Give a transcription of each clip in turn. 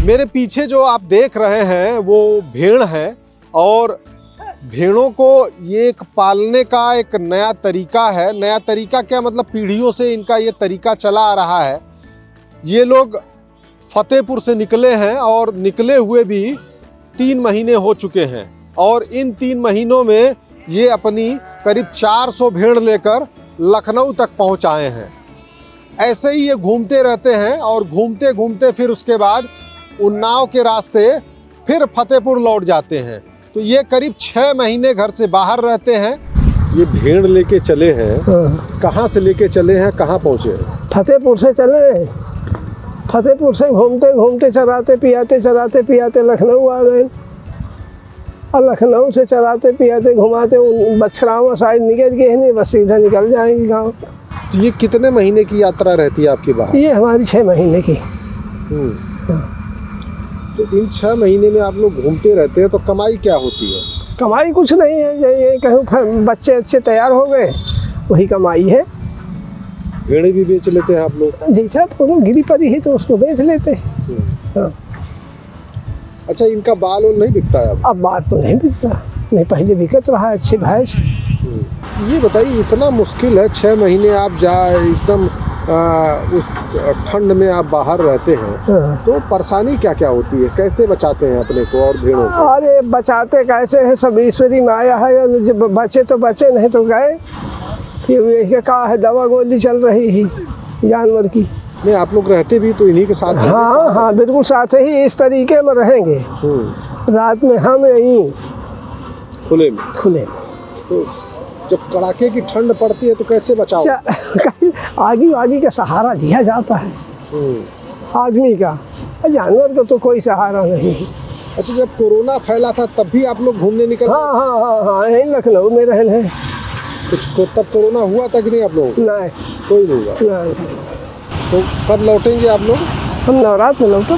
मेरे पीछे जो आप देख रहे हैं वो भेड़ है और भेड़ों को ये एक पालने का एक नया तरीका है। नया तरीका क्या मतलब, पीढ़ियों से इनका ये तरीका चला आ रहा है। ये लोग फतेहपुर से निकले हैं और निकले हुए भी 3 महीने हो चुके हैं और इन 3 महीनों में ये अपनी करीब 400 भेड़ लेकर लखनऊ तक पहुंच आए हैं। ऐसे ही ये घूमते रहते हैं और घूमते घूमते फिर उसके बाद उन्नाव के रास्ते फिर फतेहपुर लौट जाते हैं। तो ये करीब 6 महीने घर से बाहर रहते हैं। ये भेड़ लेके चले हैं, कहाँ से लेके चले हैं, कहाँ पहुँचे हैं? फतेहपुर से चले। फतेहपुर से घूमते घूमते चराते पियाते लखनऊ आ गए और लखनऊ से चराते पियाते घुमाते बछरावा साइड निकल गए नहीं, बस सीधा निकल जाएंगे गाँव। तो ये कितने महीने की यात्रा रहती है आपकी बाहर? ये हमारी 6 महीने की। तो इन 6 महीने में आप लोग घूमते रहते हैं, तो कमाई क्या होती है? कमाई कुछ नहीं है, ये कहूँ बच्चे अच्छे तैयार हो गए वही कमाई है। भेड़े भी बेच लेते हैं आप लोग? जैसा गिरी पड़ी है तो उसको बेच लेते हैं। हाँ। अच्छा, इनका बाल और नहीं बिकता है अब बाल तो नहीं बिकता, नहीं पहले बिकत रहा है अच्छी भैंस। ये बताइए, इतना मुश्किल है 6 महीने आप एकदम उस ठंड में आप बाहर रहते हैं, तो परेशानी क्या क्या होती है? कैसे बचाते हैं अपने को और भेड़ों को? अरे बचाते कैसे है, सब ईश्वरी माया है। जब बचे तो बचे, नहीं तो गए। फिर कहा है दवा गोली चल रही है जानवर की। नहीं, आप लोग रहते भी तो इन्हीं के साथ? हाँ हाँ बिल्कुल साथ ही इस तरीके में रहेंगे। रात में हम यहीं खुले में। तो जब कड़ाके की ठंड पड़ती है तो कैसे बचाओ? आगे का सहारा लिया जाता है आदमी का, जानवर को तो कोई सहारा नहीं। अच्छा, जब कोरोना फैला था तब भी आप लोग घूमने निकले? हाँ यहीं लखनऊ में रहने। कुछ को तब कोरोना हुआ था कि नहीं आप लोग? नहीं, कोई नहीं हुआ। नहीं। तो कब लौटेंगे आप लोग? हम नवरात्र में लौटे,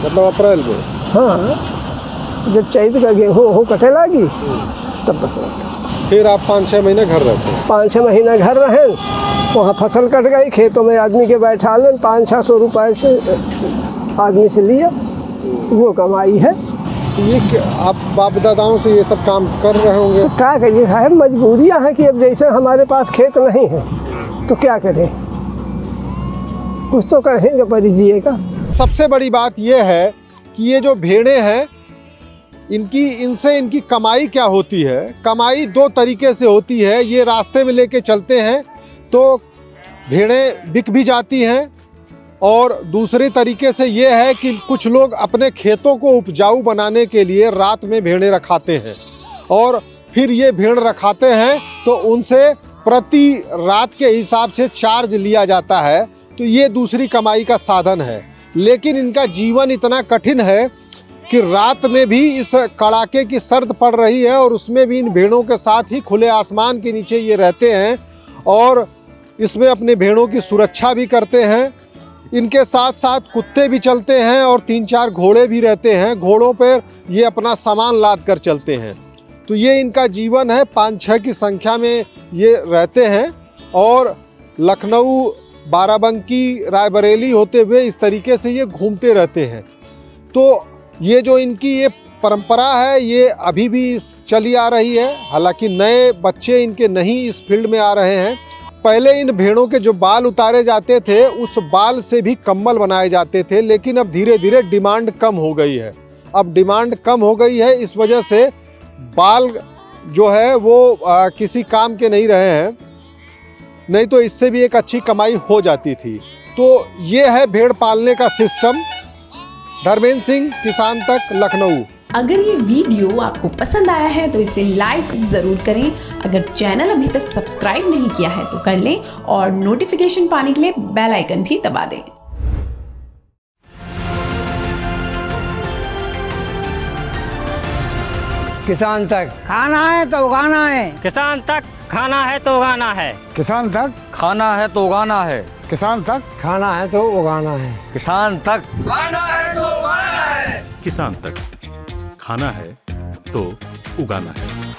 मतलब अप्रैल में? हाँ, जब चैत का गेहूँ हो कटे लगी तब बस। फिर आप 5-6 महीने घर रहते हैं? 5-6 महीना घर रहे, वहाँ फसल कट गई, खेतों में आदमी के बैठा लें, 500-600 रुपये से आदमी से लिया, वो कमाई है। ये आप बाप दादाओं से ये सब काम कर रहे होंगे? तो क्या करिए साहब, मजबूरियाँ हैं कि अब जैसे हमारे पास खेत नहीं है तो क्या करें, कुछ तो करेंगे परिजिए का। सबसे बड़ी बात ये है कि ये जो भेड़ें हैं इनसे इनकी कमाई क्या होती है? कमाई 2 तरीके से होती है। ये रास्ते में लेके चलते हैं तो भेड़ें बिक भी जाती हैं, और दूसरे तरीके से ये है कि कुछ लोग अपने खेतों को उपजाऊ बनाने के लिए रात में भेड़ें रखाते हैं और फिर ये भेड़ रखाते हैं तो उनसे प्रति रात के हिसाब से चार्ज लिया जाता है। तो ये दूसरी कमाई का साधन है। लेकिन इनका जीवन इतना कठिन है कि रात में भी इस कड़ाके की सर्द पड़ रही है और उसमें भी इन भेड़ों के साथ ही खुले आसमान के नीचे ये रहते हैं और इसमें अपने भेड़ों की सुरक्षा भी करते हैं। इनके साथ साथ कुत्ते भी चलते हैं और 3-4 घोड़े भी रहते हैं। घोड़ों पर ये अपना सामान लाद कर चलते हैं। तो ये इनका जीवन है। 5-6 की संख्या में ये रहते हैं और लखनऊ, बाराबंकी, रायबरेली होते हुए इस तरीके से ये घूमते रहते हैं। तो ये जो इनकी ये परंपरा है ये अभी भी चली आ रही है। हालांकि नए बच्चे इनके नहीं इस फील्ड में आ रहे हैं। पहले इन भेड़ों के जो बाल उतारे जाते थे उस बाल से भी कंबल बनाए जाते थे, लेकिन अब धीरे धीरे डिमांड कम हो गई है। अब डिमांड कम हो गई है, इस वजह से बाल जो है वो किसी काम के नहीं रहे हैं, नहीं तो इससे भी एक अच्छी कमाई हो जाती थी। तो ये है भेड़ पालने का सिस्टम। धर्मेंद्र सिंह, किसान तक, लखनऊ। अगर ये वीडियो आपको पसंद आया है तो इसे लाइक जरूर करें। अगर चैनल अभी तक सब्सक्राइब नहीं किया है तो कर लें और नोटिफिकेशन पाने के लिए बेल आइकन भी दबा दें। किसान तक खाना है तो उगाना है, किसान तक खाना है तो उगाना है, किसान तक खाना है तो उगाना है, किसान तक खाना है तो उगाना है, किसान तक खाना है तो उगाना है, किसान तक खाना है तो उगाना है।